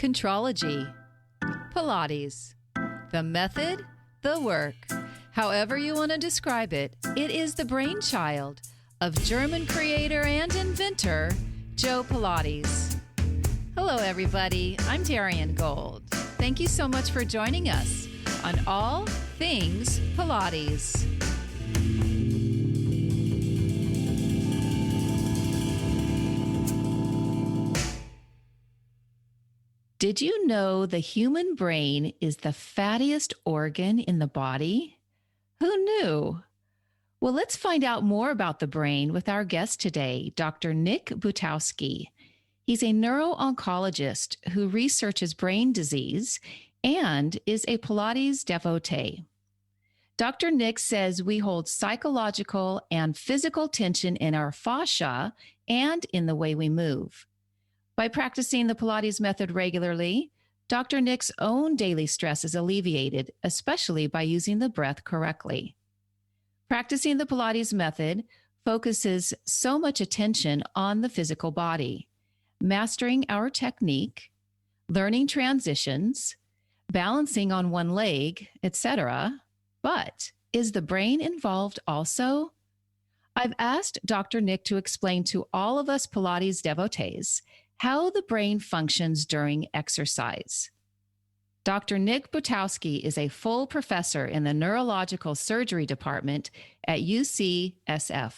Contrology, Pilates, the method, the work. However you want to describe it, it is the brainchild of German creator and inventor Joe Pilates. Hello, everybody. I'm Darian Gold. Thank you so much for joining us on All Things Pilates. Did you know the human brain is the fattiest organ in the body? Who knew? Well, let's find out more about the brain with our guest today, Dr. Nic Butowski. He's a neuro-oncologist who researches brain disease and is a Pilates devotee. Dr. Nic says we hold psychological and physical tension in our fascia and in the way we move. By practicing the Pilates method regularly, Dr. Nic's own daily stress is alleviated, especially by using the breath correctly. Practicing the Pilates method focuses so much attention on the physical body, mastering our technique, learning transitions, balancing on one leg, etc. But is the brain involved also? I've asked Dr. Nic to explain to all of us Pilates devotees how the brain functions during exercise. Dr. Nic Butowski is a full professor in the neurological surgery department at UCSF.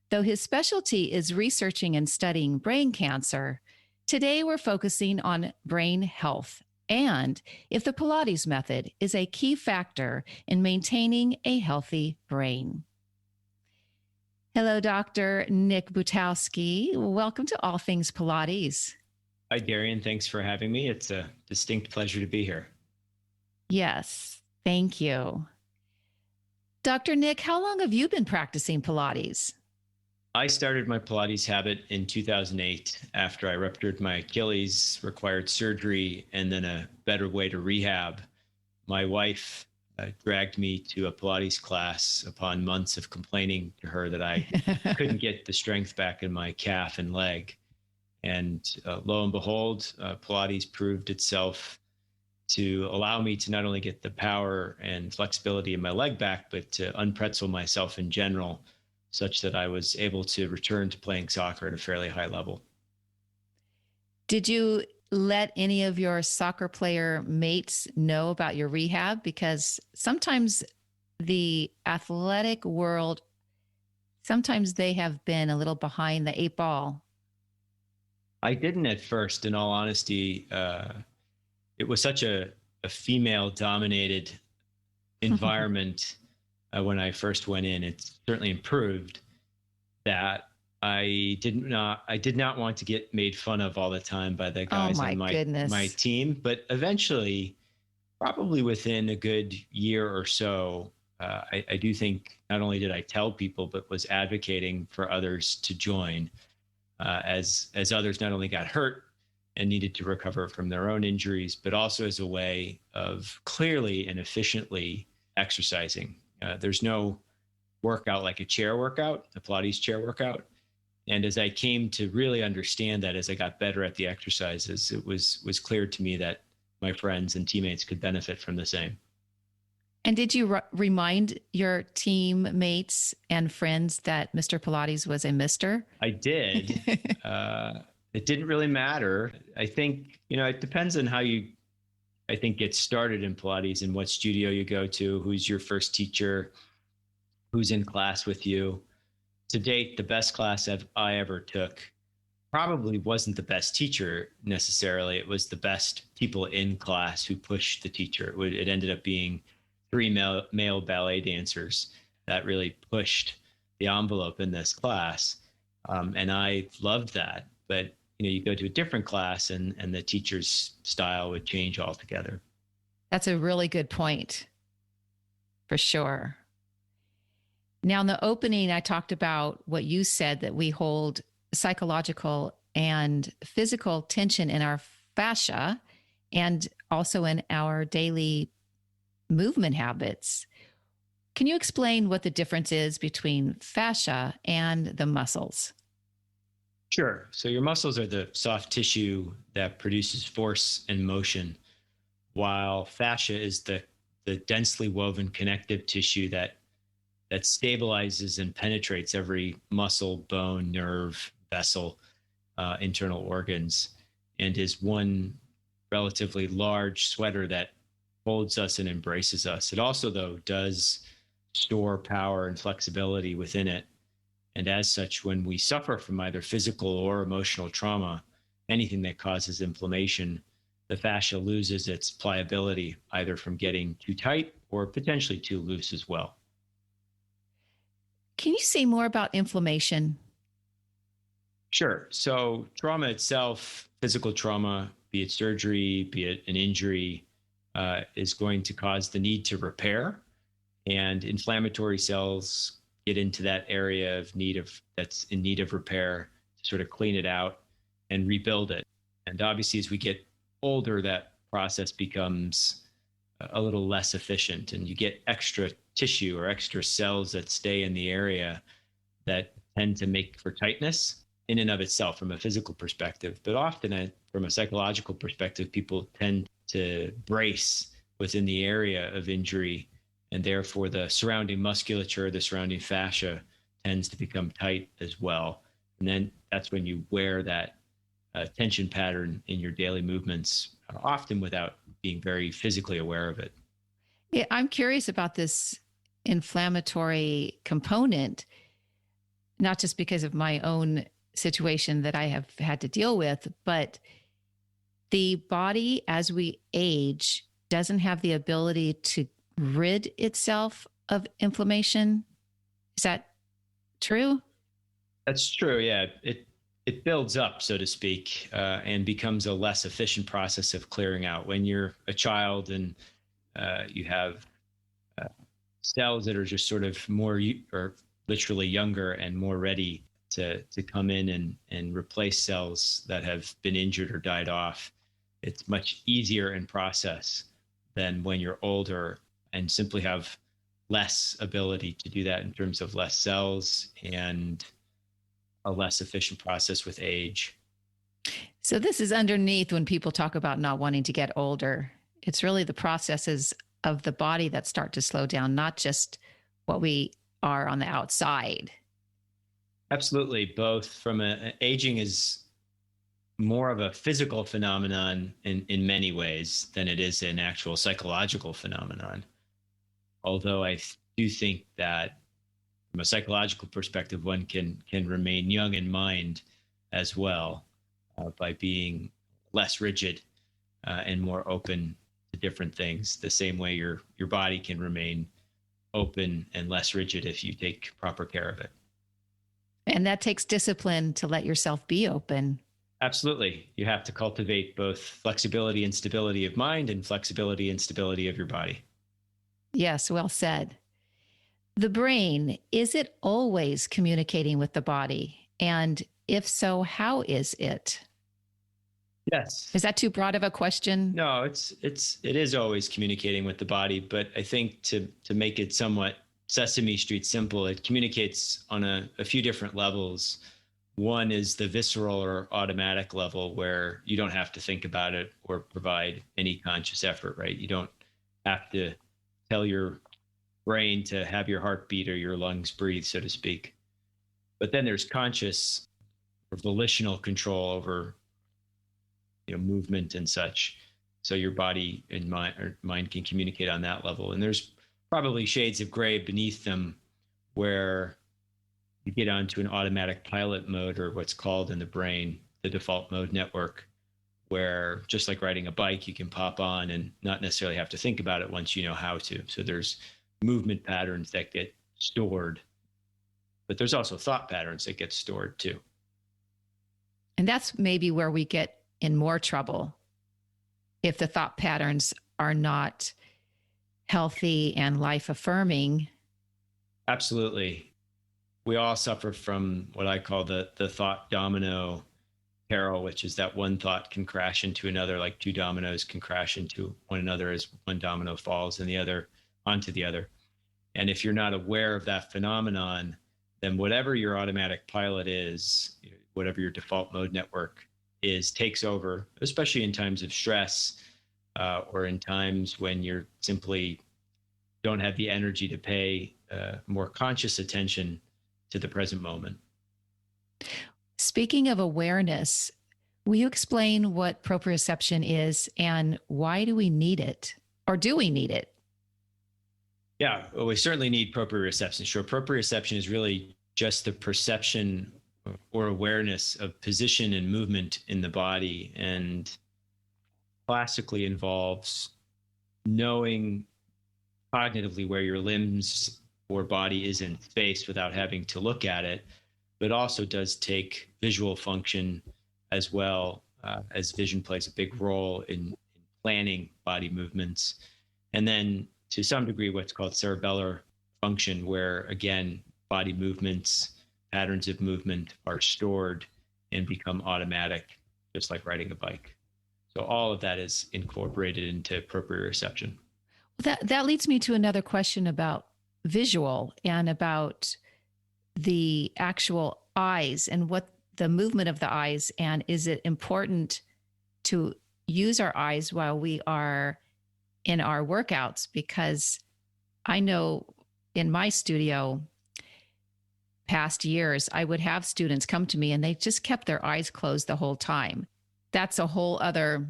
Though his specialty is researching and studying brain cancer, today we're focusing on brain health and if the Pilates method is a key factor in maintaining a healthy brain. Hello, Dr. Nic Butowski. Welcome to All Things Pilates. Hi, Darian. Thanks for having me. It's a distinct pleasure to be here. Yes, thank you. Dr. Nic, how long have you been practicing Pilates? I started my Pilates habit in 2008 after I ruptured my Achilles, required surgery, and then a better way to rehab. My wife dragged me to a Pilates class upon months of complaining to her that I couldn't get the strength back in my calf and leg. And lo and behold, Pilates proved itself to allow me to not only get the power and flexibility in my leg back, but to unpretzel myself in general, such that I was able to return to playing soccer at a fairly high level. Did you let any of your soccer player mates know about your rehab? Because sometimes the athletic world, sometimes they have been a little behind the eight ball. I didn't at first, in all honesty. It was such a female-dominated environment when I first went in. It certainly improved that I did not want to get made fun of all the time by the guys on my team. But eventually, probably within a good year or so, I do think not only did I tell people, but was advocating for others to join as others not only got hurt and needed to recover from their own injuries, but also as a way of clearly and efficiently exercising. There's no workout like a chair workout, a Pilates chair workout. And as I came to really understand that, as I got better at the exercises, it was clear to me that my friends and teammates could benefit from the same. And did you remind your teammates and friends that Mr. Pilates was a mister? I did. It didn't really matter. I think, it depends on how you, get started in Pilates and what studio you go to, who's your first teacher, who's in class with you. To date, the best class I ever took probably wasn't the best teacher necessarily. It was the best people in class who pushed the teacher. It ended up being 3 male ballet dancers that really pushed the envelope in this class. And I loved that. But, you go to a different class and the teacher's style would change altogether. That's a really good point, for sure. Now, in the opening, I talked about what you said, that we hold psychological and physical tension in our fascia and also in our daily movement habits. Can you explain what the difference is between fascia and the muscles? Sure. So your muscles are the soft tissue that produces force and motion, while fascia is the densely woven connective tissue that stabilizes and penetrates every muscle, bone, nerve, vessel, internal organs, and is one relatively large sweater that holds us and embraces us. It also, though, does store power and flexibility within it. And as such, when we suffer from either physical or emotional trauma, anything that causes inflammation, the fascia loses its pliability, either from getting too tight or potentially too loose as well. Can you say more about inflammation? Sure. So, trauma itself, physical trauma, be it surgery, be it an injury, is going to cause the need to repair. And inflammatory cells get into that area of that's in need of repair to sort of clean it out and rebuild it. And obviously, as we get older, that process becomes a little less efficient, and you get extra tissue or extra cells that stay in the area that tend to make for tightness in and of itself from a physical perspective. But often, from a psychological perspective, people tend to brace within the area of injury, and therefore the surrounding musculature, the surrounding fascia tends to become tight as well. And then that's when you wear that tension pattern in your daily movements, often without being very physically aware of it. Yeah, I'm curious about this inflammatory component, not just because of my own situation that I have had to deal with, but the body as we age doesn't have the ability to rid itself of inflammation. Is that true? That's true. Yeah, it builds up, so to speak, and becomes a less efficient process of clearing out. When you're a child and you have cells that are just sort of more or literally younger and more ready to come in and replace cells that have been injured or died off, it's much easier in process than when you're older and simply have less ability to do that in terms of less cells and a less efficient process with age. So, this is underneath when people talk about not wanting to get older. It's really the processes of the body that start to slow down, not just what we are on the outside. Absolutely. Both from aging is more of a physical phenomenon in many ways than it is an actual psychological phenomenon. Although I do think that from a psychological perspective, one can remain young in mind as well by being less rigid and more open to different things. The same way your body can remain open and less rigid if you take proper care of it. And that takes discipline to let yourself be open. Absolutely. You have to cultivate both flexibility and stability of mind and flexibility and stability of your body. Yes, well said. The brain, is it always communicating with the body? And if so, how is it? Yes. Is that too broad of a question? No, it is always communicating with the body, but I think to make it somewhat Sesame Street simple, it communicates on a few different levels. One is the visceral or automatic level where you don't have to think about it or provide any conscious effort, right? You don't have to tell your brain to have your heart beat or your lungs breathe, so to speak. But then there's conscious or volitional control over movement and such. So your body and mind can communicate on that level. And there's probably shades of gray beneath them where you get onto an automatic pilot mode, or what's called in the brain the default mode network, where just like riding a bike, you can pop on and not necessarily have to think about it once you know how to. So there's movement patterns that get stored, but there's also thought patterns that get stored too. And that's maybe where we get in more trouble if the thought patterns are not healthy and life affirming. Absolutely. We all suffer from what I call the thought domino peril, which is that one thought can crash into another, like two dominoes can crash into one another as one domino falls and the other onto the other. And if you're not aware of that phenomenon, then whatever your automatic pilot is, whatever your default mode network is, takes over, especially in times of stress or in times when you're simply don't have the energy to pay more conscious attention to the present moment. Speaking of awareness, will you explain what proprioception is and why do we need it? Or do we need it? Yeah, well, we certainly need proprioception. Sure, proprioception is really just the perception or awareness of position and movement in the body, and classically involves knowing cognitively where your limbs or body is in space without having to look at it, but also does take visual function as well, as vision plays a big role in planning body movements. And then to some degree, what's called cerebellar function, where again, body movements, patterns of movement are stored and become automatic, just like riding a bike. So all of that is incorporated into proprioception. That leads me to another question about visual and about the actual eyes and what the movement of the eyes, and is it important to use our eyes while we are in our workouts? Because I know in my studio past years, I would have students come to me and they just kept their eyes closed the whole time. That's a whole other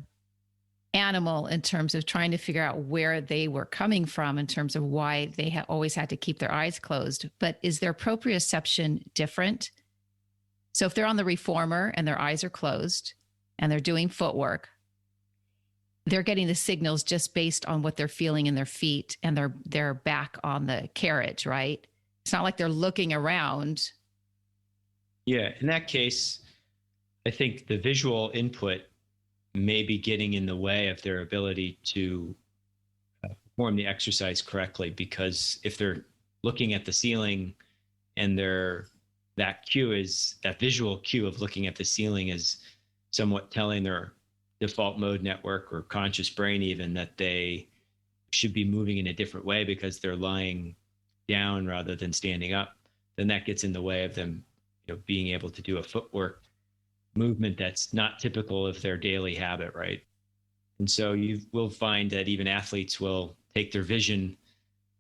animal in terms of trying to figure out where they were coming from in terms of why they always had to keep their eyes closed. But is their proprioception different? So if they're on the reformer and their eyes are closed and they're doing footwork, they're getting the signals just based on what they're feeling in their feet and their back on the carriage, right? It's not like they're looking around. Yeah, in that case, I think the visual input may be getting in the way of their ability to perform the exercise correctly, because if they're looking at the ceiling and that visual cue of looking at the ceiling is somewhat telling their default mode network or conscious brain even that they should be moving in a different way because they're lying down rather than standing up, then that gets in the way of them, being able to do a footwork movement that's not typical of their daily habit, right? And so you will find that even athletes will take their vision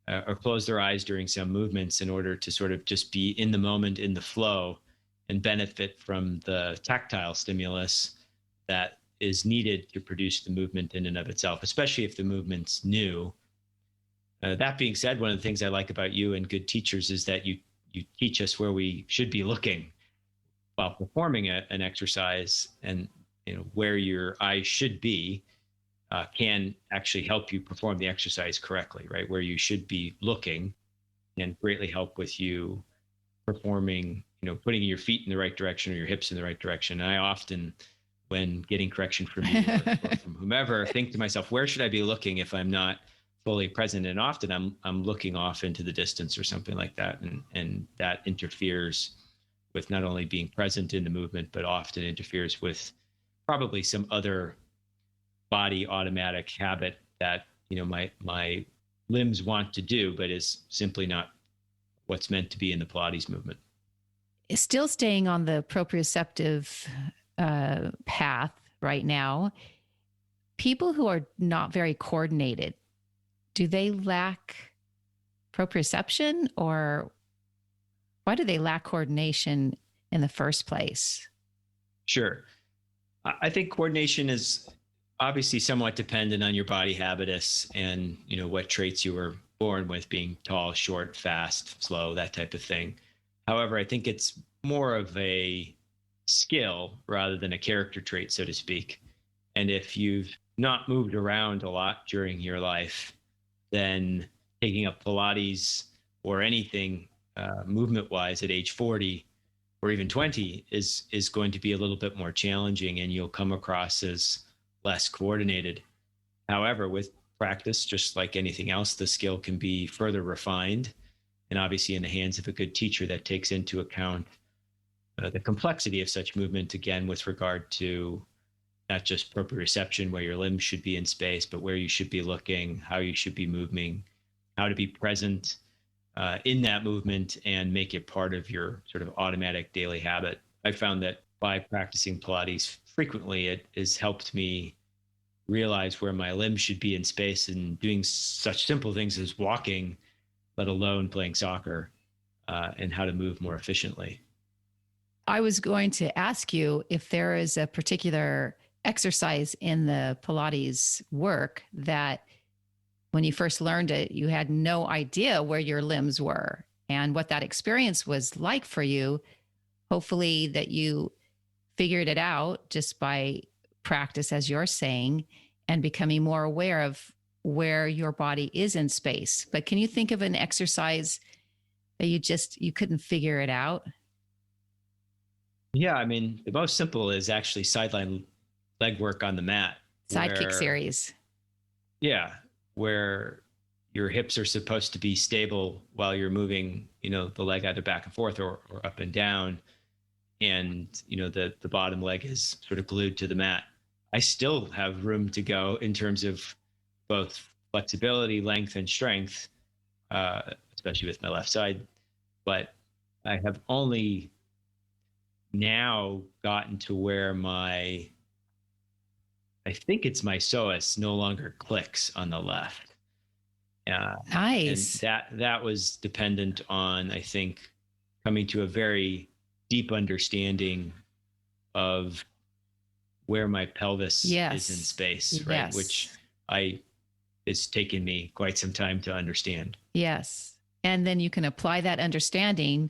or close their eyes during some movements in order to sort of just be in the moment, in the flow, and benefit from the tactile stimulus that is needed to produce the movement in and of itself, especially if the movement's new. That being said, one of the things I like about you and good teachers is that you teach us where we should be looking while performing an exercise, and where your eyes should be can actually help you perform the exercise correctly, right? Where you should be looking and greatly help with you performing, putting your feet in the right direction or your hips in the right direction. And I often, when getting correction from you or from whomever, think to myself, where should I be looking if I'm not fully present? And often I'm looking off into the distance or something like that, and that interferes with not only being present in the movement, but often interferes with probably some other body automatic habit that my limbs want to do, but is simply not what's meant to be in the Pilates movement. Still staying on the proprioceptive path right now, people who are not very coordinated, do they lack proprioception, or why do they lack coordination in the first place? Sure. I think coordination is obviously somewhat dependent on your body habitus and, what traits you were born with, being tall, short, fast, slow, that type of thing. However, I think it's more of a skill rather than a character trait, so to speak. And if you've not moved around a lot during your life, then taking up Pilates or anything movement-wise at age 40 or even 20 is going to be a little bit more challenging, and you'll come across as less coordinated. However, with practice, just like anything else, the skill can be further refined, and obviously in the hands of a good teacher that takes into account the complexity of such movement, again, with regard to not just proprioception, where your limbs should be in space, but where you should be looking, how you should be moving, how to be present in that movement and make it part of your sort of automatic daily habit. I found that by practicing Pilates frequently, it has helped me realize where my limbs should be in space, and doing such simple things as walking, let alone playing soccer, and how to move more efficiently. I was going to ask you if there is a particular exercise in the Pilates work that when you first learned it, you had no idea where your limbs were and what that experience was like for you. Hopefully, that you figured it out just by practice, as you're saying, and becoming more aware of where your body is in space. But can you think of an exercise that you couldn't figure it out? Yeah, I mean, the most simple is actually sideline leg work on the mat, Sidekick where, series. yeah, where your hips are supposed to be stable while you're moving, the leg either back and forth or up and down. And, the bottom leg is sort of glued to the mat. I still have room to go in terms of both flexibility, length, and strength, especially with my left side. But I have only now gotten to where I think it's my psoas no longer clicks on the left. And Nice. that was dependent on, I think, coming to a very deep understanding of where my pelvis Yes. is in space, right? Yes. Which it's taken me quite some time to understand. Yes. And then you can apply that understanding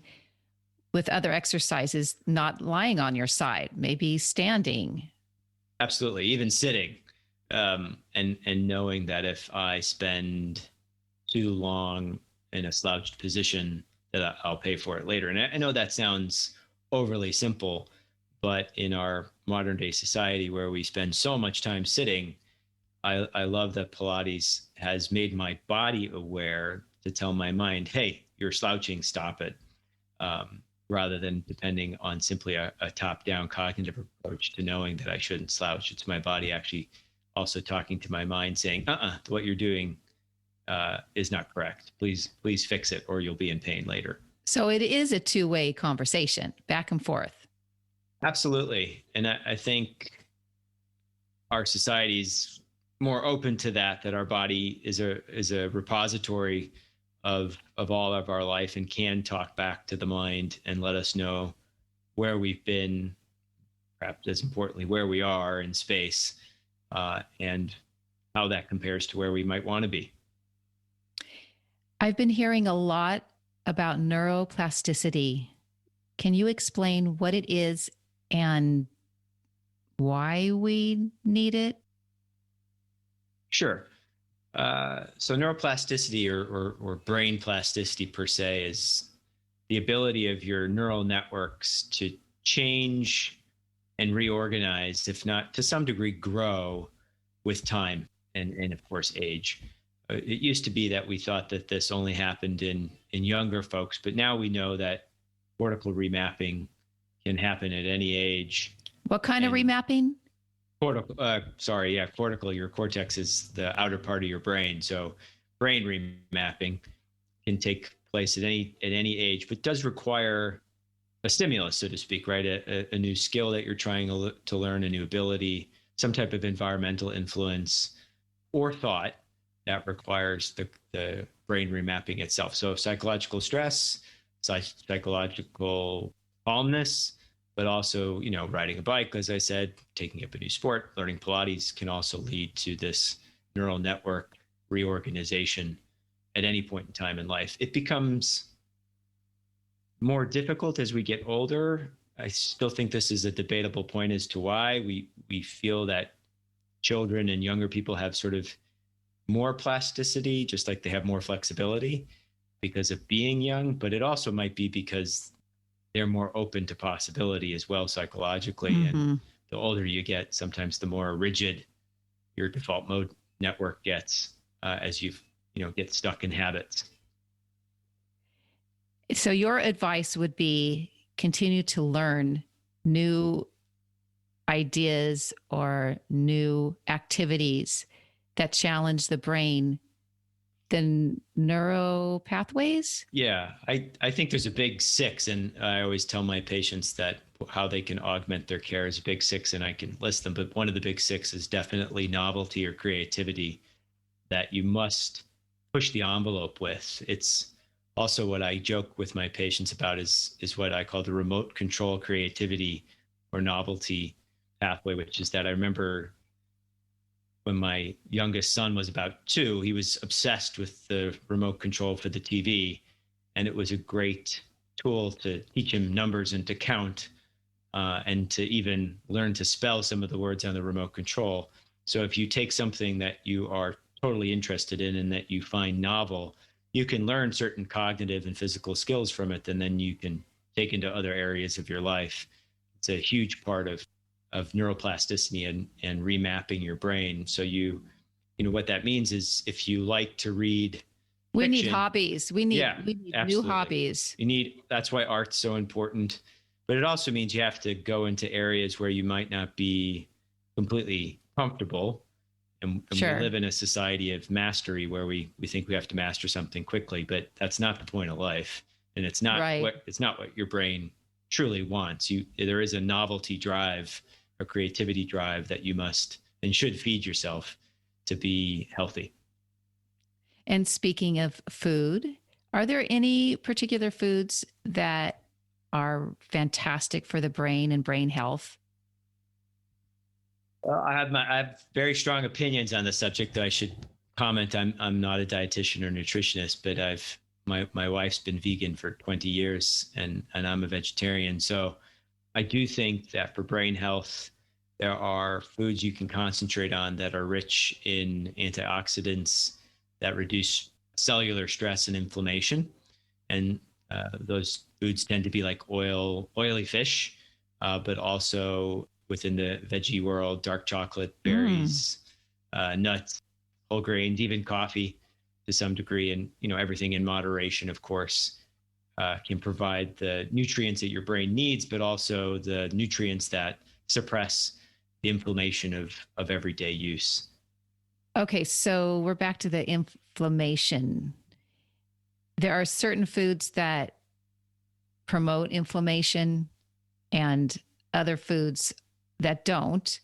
with other exercises, not lying on your side, maybe standing. Absolutely, even sitting, and knowing that if I spend too long in a slouched position, that I'll pay for it later. And I know that sounds overly simple, but in our modern day society where we spend so much time sitting, I love that Pilates has made my body aware to tell my mind, hey, you're slouching, stop it. Rather than depending on simply a top-down cognitive approach to knowing that I shouldn't slouch. It's my body actually also talking to my mind saying, what you're doing is not correct. Please fix it, or you'll be in pain later. So it is a two-way conversation, back and forth. Absolutely. And I think our society's more open to that our body is a repository of all of our life, and can talk back to the mind and let us know where we've been, perhaps as importantly, where we are in space, and how that compares to where we might want to be. I've been hearing a lot about neuroplasticity. Can you explain what it is and why we need it? Sure. So neuroplasticity or brain plasticity per se is the ability of your neural networks to change and reorganize, if not to some degree grow with time and of course age. It used to be that we thought that this only happened in younger folks, but now we know that cortical remapping can happen at any age. What kind of remapping? Cortical. Your cortex is the outer part of your brain. So brain remapping can take place at any age, but does require a stimulus, so to speak, right? A new skill that you're trying to learn, a new ability, some type of environmental influence or thought that requires the brain remapping itself. So psychological stress, psychological calmness, but also, riding a bike, as I said, taking up a new sport, learning Pilates can also lead to this neural network reorganization at any point in time in life. It becomes more difficult as we get older. I still think this is a debatable point as to why we feel that children and younger people have sort of more plasticity, just like they have more flexibility because of being young, but it also might be because they're more open to possibility as well psychologically. Mm-hmm. And the older you get, sometimes the more rigid your default mode network gets as you get stuck in habits. So your advice would be continue to learn new ideas or new activities that challenge the brain the neuro pathways? Yeah, I think there's a big six, and I always tell my patients that how they can augment their care is a big six, and I can list them. But one of the big six is definitely novelty or creativity that you must push the envelope with. It's also what I joke with my patients about is what I call the remote control creativity or novelty pathway, which is that I remember when my youngest son was about 2, he was obsessed with the remote control for the TV. And it was a great tool to teach him numbers and to count and to even learn to spell some of the words on the remote control. So if you take something that you are totally interested in and that you find novel, you can learn certain cognitive and physical skills from it, and then you can take into other areas of your life. It's a huge part of neuroplasticity and remapping your brain. So you know what that means is if you like to read We need fiction, hobbies. We need new absolutely. hobbies. That's why art's so important. But it also means you have to go into areas where you might not be completely comfortable. And Sure. we live in a society of mastery where we think we have to master something quickly, but that's not the point of life. And it's not Right. what your brain truly wants. There is a novelty drive, a creativity drive that you must and should feed yourself to be healthy. And speaking of food, are there any particular foods that are fantastic for the brain and brain health? I have very strong opinions on the subject that I should comment. I'm not a dietitian or nutritionist, but my wife's been vegan for 20 years and I'm a vegetarian. So I do think that for brain health, there are foods you can concentrate on that are rich in antioxidants that reduce cellular stress and inflammation. And those foods tend to be like oily fish, but also within the veggie world, dark chocolate, berries, nuts, whole grains, even coffee to some degree. And, everything in moderation, of course, can provide the nutrients that your brain needs, but also the nutrients that suppress the inflammation of everyday use. Okay, so we're back to the inflammation. There are certain foods that promote inflammation and other foods that don't.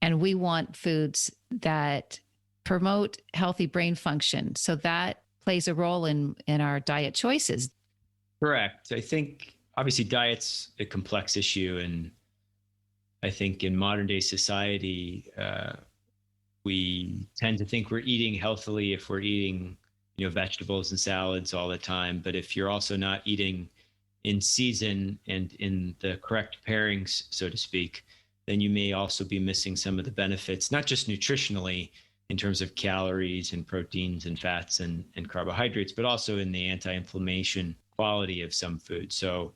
And we want foods that promote healthy brain function. So that plays a role in our diet choices. Correct. I think obviously diet's a complex issue. And I think in modern day society, we tend to think we're eating healthily if we're eating, vegetables and salads all the time. But if you're also not eating in season and in the correct pairings, so to speak, then you may also be missing some of the benefits, not just nutritionally in terms of calories and proteins and fats and carbohydrates, but also in the anti-inflammation quality of some foods. So,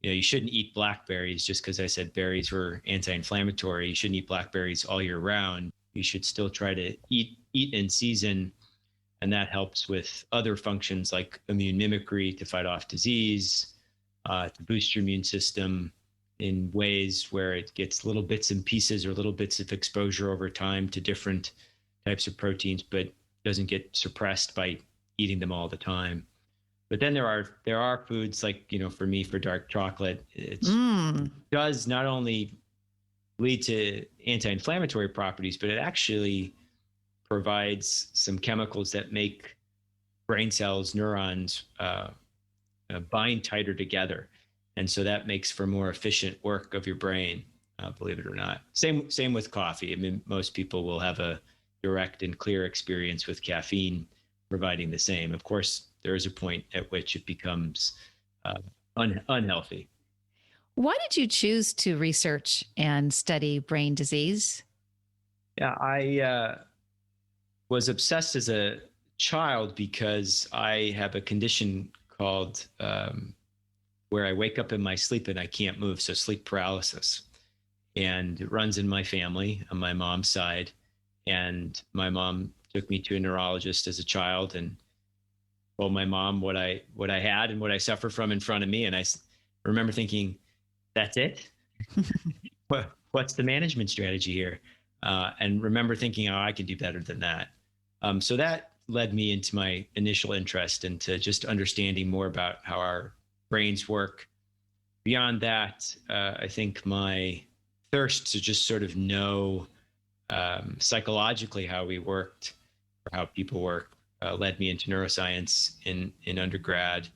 you shouldn't eat blackberries just because I said berries were anti-inflammatory. You shouldn't eat blackberries all year round. You should still try to eat in season. And that helps with other functions like immune mimicry to fight off disease, to boost your immune system in ways where it gets little bits and pieces or little bits of exposure over time to different types of proteins, but doesn't get suppressed by eating them all the time. But then there are foods like, for me, for dark chocolate, it does not only lead to anti-inflammatory properties, but it actually provides some chemicals that make brain cells, neurons bind tighter together. And so that makes for more efficient work of your brain, believe it or not. Same with coffee. I mean, most people will have a direct and clear experience with caffeine providing the same. Of course, there is a point at which it becomes unhealthy. Why did you choose to research and study brain disease? Yeah, I was obsessed as a child because I have a condition called where I wake up in my sleep and I can't move, so sleep paralysis. And it runs in my family on my mom's side. And my mom took me to a neurologist as a child and told my mom what I had and what I suffered from in front of me. And I remember thinking, that's it? What's the management strategy here? And remember thinking, oh, I can do better than that. So that led me into my initial interest into just understanding more about how our brains work. Beyond that, I think my thirst to just sort of know psychologically how we worked or how people work led me into neuroscience in undergrad.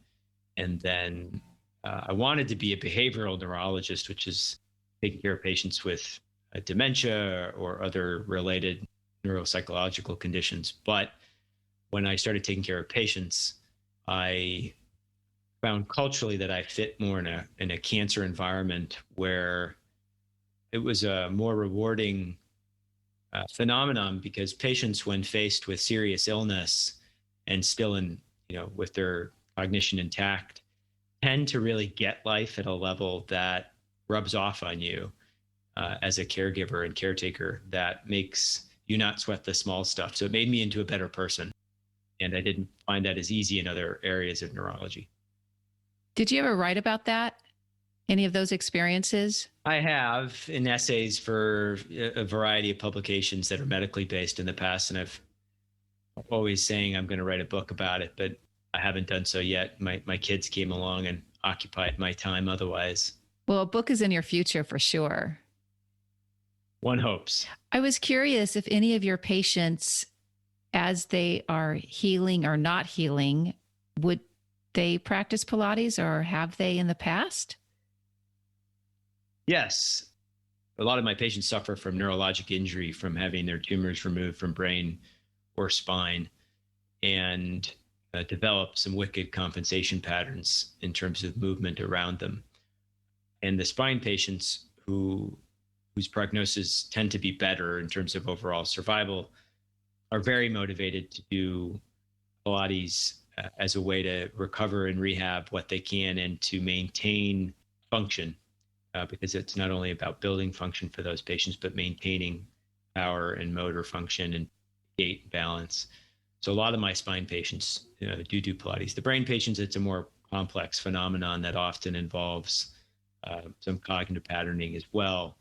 And then I wanted to be a behavioral neurologist, which is taking care of patients with dementia or other related neuropsychological conditions. But when I started taking care of patients, I found culturally that I fit more in a cancer environment where it was a more rewarding phenomenon, because patients, when faced with serious illness and still with their cognition intact, tend to really get life at a level that rubs off on you as a caregiver and caretaker, that makes you not sweat the small stuff. So it made me into a better person. And I didn't find that as easy in other areas of neurology. Did you ever write about that? Any of those experiences? I have in essays for a variety of publications that are medically based in the past. And I've always saying I'm going to write a book about it, but I haven't done so yet. My kids came along and occupied my time otherwise. Well, a book is in your future for sure. One hopes. I was curious if any of your patients, as they are healing or not healing, would they practice Pilates, or have they in the past? Yes. A lot of my patients suffer from neurologic injury from having their tumors removed from brain or spine, and develop some wicked compensation patterns in terms of movement around them. And the spine patients whose prognosis tend to be better in terms of overall survival are very motivated to do Pilates as a way to recover and rehab what they can and to maintain function, because it's not only about building function for those patients, but maintaining power and motor function and gait balance. So a lot of my spine patients do Pilates. The brain patients, it's a more complex phenomenon that often involves some cognitive patterning as well.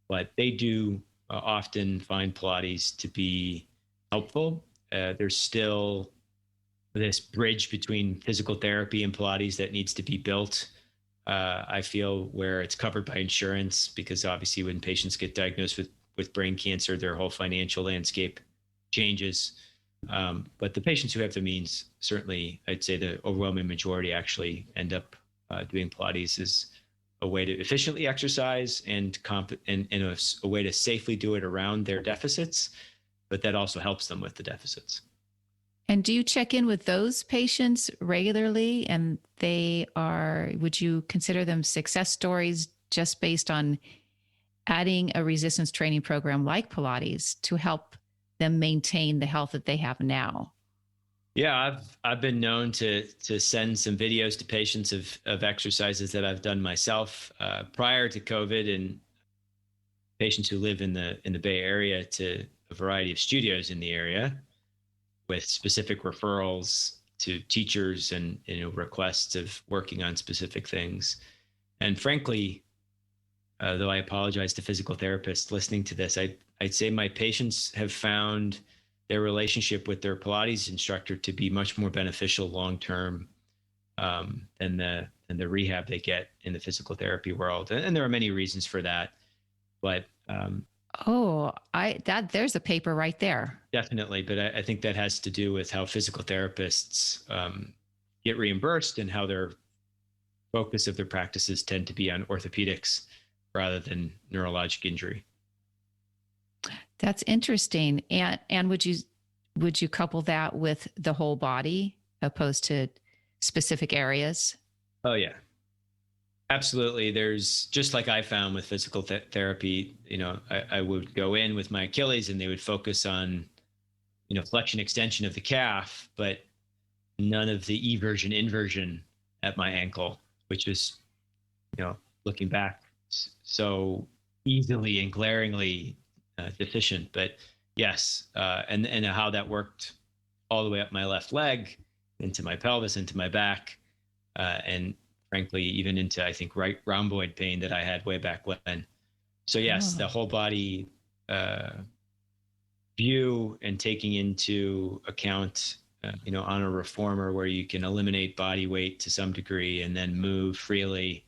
But they do often find Pilates to be helpful. There's still this bridge between physical therapy and Pilates that needs to be built, I feel, where it's covered by insurance, because obviously when patients get diagnosed with brain cancer, their whole financial landscape changes. But the patients who have the means, certainly, I'd say the overwhelming majority actually end up doing Pilates as a way to efficiently exercise and a way to safely do it around their deficits, but that also helps them with the deficits. And do you check in with those patients regularly? And would you consider them success stories just based on adding a resistance training program like Pilates to help them maintain the health that they have now? Yeah, I've been known to send some videos to patients of exercises that I've done myself prior to COVID, and patients who live in the Bay Area to a variety of studios in the area with specific referrals to teachers and requests of working on specific things. And frankly, though I apologize to physical therapists listening to this, I'd say my patients have found their relationship with their Pilates instructor to be much more beneficial long-term than the rehab they get in the physical therapy world. And there are many reasons for that, but there's a paper right there. Definitely. But I think that has to do with how physical therapists get reimbursed and how their focus of their practices tend to be on orthopedics rather than neurologic injury. That's interesting. And would you couple that with the whole body opposed to specific areas? Oh, yeah. Absolutely. There's, just like I found with physical therapy, I would go in with my Achilles and they would focus on, flexion extension of the calf, but none of the eversion inversion at my ankle, which is, looking back, so easily and glaringly deficient. But yes, and how that worked all the way up my left leg, into my pelvis, into my back, and frankly, even into, I think, right rhomboid pain that I had way back when. So yes, the whole body view and taking into account, on a reformer where you can eliminate body weight to some degree and then move freely,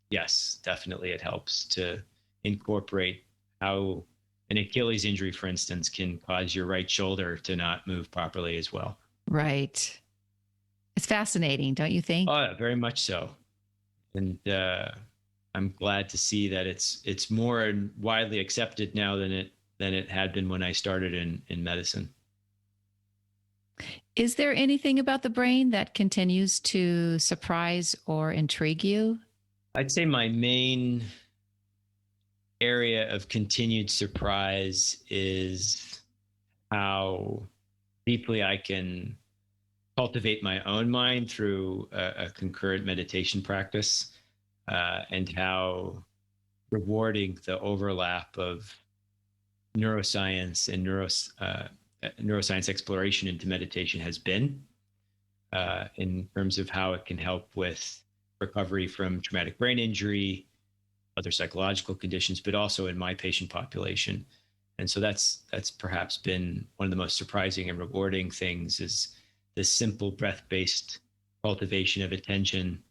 yes, definitely it helps to incorporate how an Achilles injury, for instance, can cause your right shoulder to not move properly as well. Right. It's fascinating, don't you think? Oh, yeah, very much so. And I'm glad to see that it's more widely accepted now than it had been when I started in medicine. Is there anything about the brain that continues to surprise or intrigue you? I'd say my main area of continued surprise is how deeply I can cultivate my own mind through a concurrent meditation practice, and how rewarding the overlap of neuroscience and neuroscience exploration into meditation has been, in terms of how it can help with recovery from traumatic brain injury, other psychological conditions, but also in my patient population. And so that's perhaps been one of the most surprising and rewarding things, is this simple breath-based cultivation of attention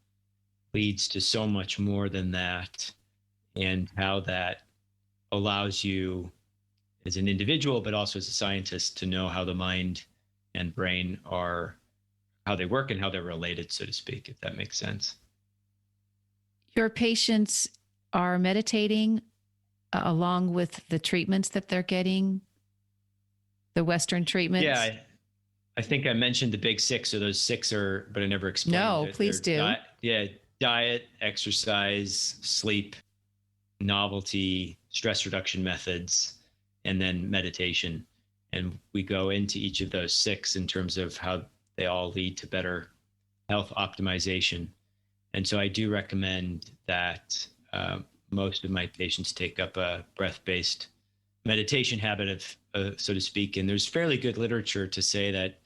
leads to so much more than that, and how that allows you as an individual, but also as a scientist, to know how the mind and brain are, how they work and how they're related, so to speak, if that makes sense. Your patients are meditating along with the treatments that they're getting, the Western treatments? Yeah, I think I mentioned the big six. So those six are, but I never explained. No, please do. Diet, exercise, sleep, novelty, stress reduction methods, and then meditation. And we go into each of those six in terms of how they all lead to better health optimization. And so I do recommend that most of my patients take up a breath-based meditation habit, of so to speak. And there's fairly good literature to say that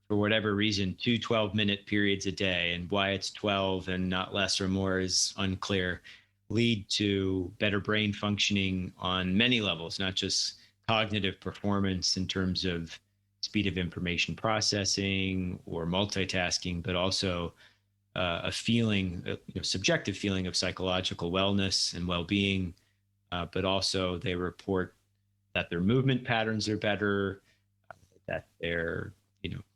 for whatever reason, 2 12-minute periods a day, and why it's 12 and not less or more is unclear, lead to better brain functioning on many levels, not just cognitive performance in terms of speed of information processing or multitasking, but also a feeling, subjective feeling of psychological wellness and well-being. But also they report that their movement patterns are better, that their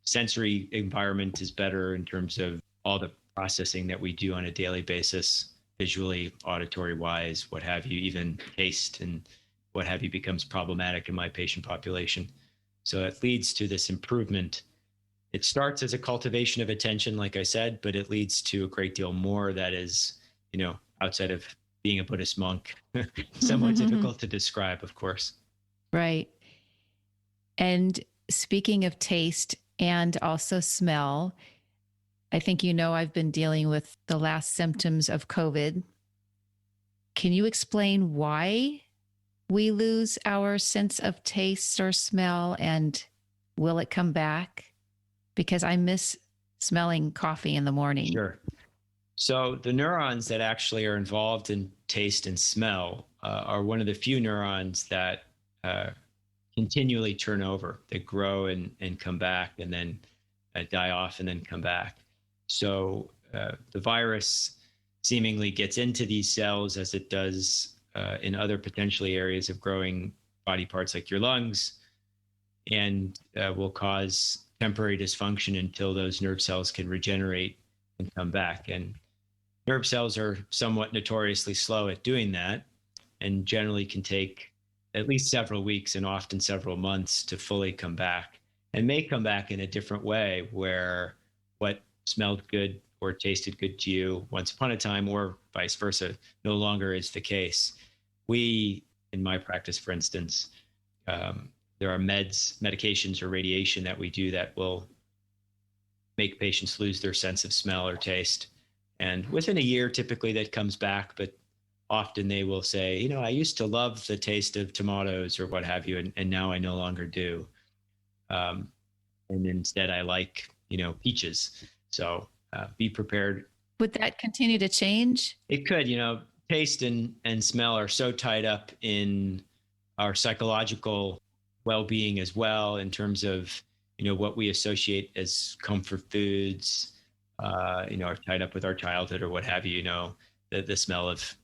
sensory environment is better in terms of all the processing that we do on a daily basis, visually, auditory wise, what have you, even taste and what have you becomes problematic in my patient population. So it leads to this improvement. It starts as a cultivation of attention, like I said, but it leads to a great deal more that is, outside of being a Buddhist monk, somewhat difficult to describe, of course. Right. And speaking of taste and also smell, I think I've been dealing with the last symptoms of COVID. Can you explain why we lose our sense of taste or smell, and will it come back? Because I miss smelling coffee in the morning. Sure. So the neurons that actually are involved in taste and smell are one of the few neurons that continually turn over. They grow and come back, and then die off and then come back. So the virus seemingly gets into these cells, as it does in other potentially areas of growing body parts like your lungs, and will cause temporary dysfunction until those nerve cells can regenerate and come back. And nerve cells are somewhat notoriously slow at doing that, and generally can take at least several weeks and often several months to fully come back, and may come back in a different way, where what smelled good or tasted good to you once upon a time, or vice versa, no longer is the case. We, in my practice, for instance, there are medications or radiation that we do that will make patients lose their sense of smell or taste. And within a year, typically that comes back, but often they will say, I used to love the taste of tomatoes or what have you, and now I no longer do. And instead I like, peaches. So be prepared. Would that continue to change? It could. Taste and smell are so tied up in our psychological well-being as well, in terms of, what we associate as comfort foods, are tied up with our childhood or what have you. The smell of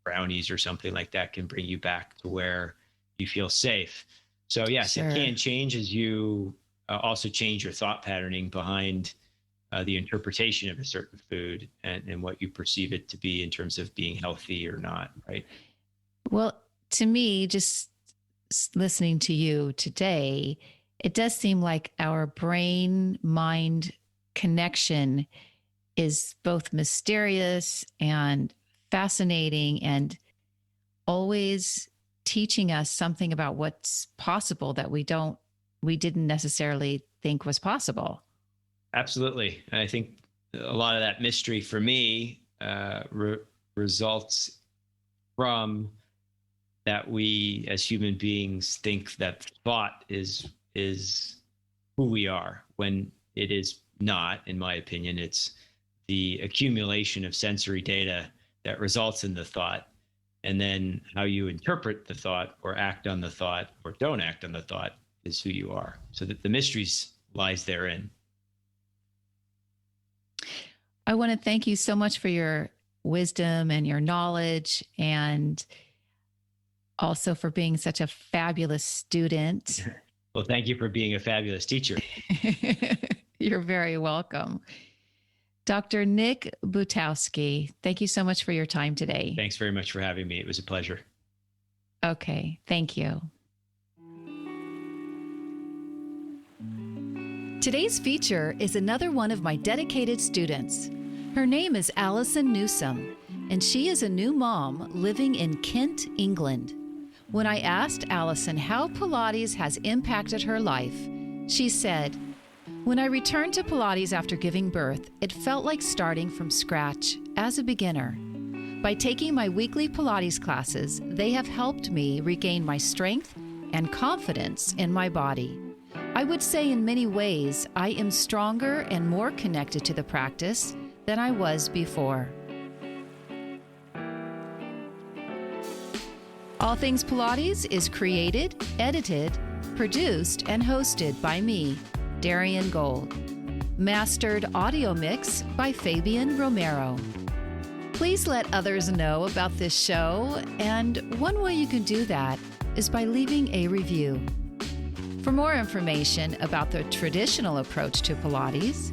brownies or something like that can bring you back to where you feel safe. So yes, Sure. It can change as you also change your thought patterning behind the interpretation of a certain food and what you perceive it to be in terms of being healthy or not, right? Well, to me, just listening to you today, it does seem like our brain mind connection is both mysterious and fascinating and always teaching us something about what's possible that we didn't necessarily think was possible. Absolutely. And I think a lot of that mystery for me results from that we as human beings think that thought is who we are, when it is not. In my opinion, it's the accumulation of sensory data that results in the thought, and then how you interpret the thought or act on the thought or don't act on the thought is who you are. So that the mysteries lies therein. I want to thank you so much for your wisdom and your knowledge, and also for being such a fabulous student. Well, thank you for being a fabulous teacher. You're very welcome. Dr. Nic Butowski, thank you so much for your time today. Thanks very much for having me. It was a pleasure. Okay, thank you. Today's feature is another one of my dedicated students. Her name is Allison Newsome, and she is a new mom living in Kent, England. When I asked Allison how Pilates has impacted her life, she said, "When I returned to Pilates after giving birth, it felt like starting from scratch as a beginner. By taking my weekly Pilates classes, they have helped me regain my strength and confidence in my body. I would say in many ways, I am stronger and more connected to the practice than I was before." All Things Pilates is created, edited, produced, and hosted by me, Darian Gold. Mastered audio mix by Fabian Romero. Please let others know about this show, and one way you can do that is by leaving a review. For more information about the traditional approach to Pilates,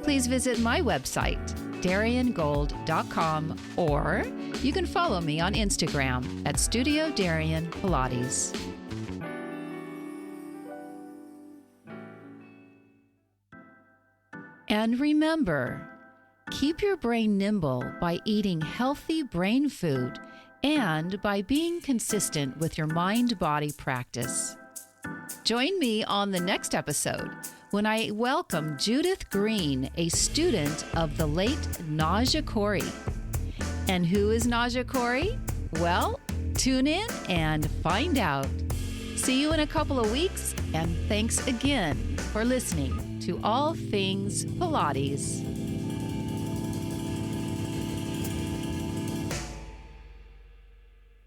please visit my website, dariangold.com, or you can follow me on Instagram at Studio Darian Pilates. And remember, keep your brain nimble by eating healthy brain food and by being consistent with your mind-body practice. Join me on the next episode when I welcome Judith Green, a student of the late Naja Corey. And who is Naja Corey? Well, tune in and find out. See you in a couple of weeks, and thanks again for listening to All Things Pilates.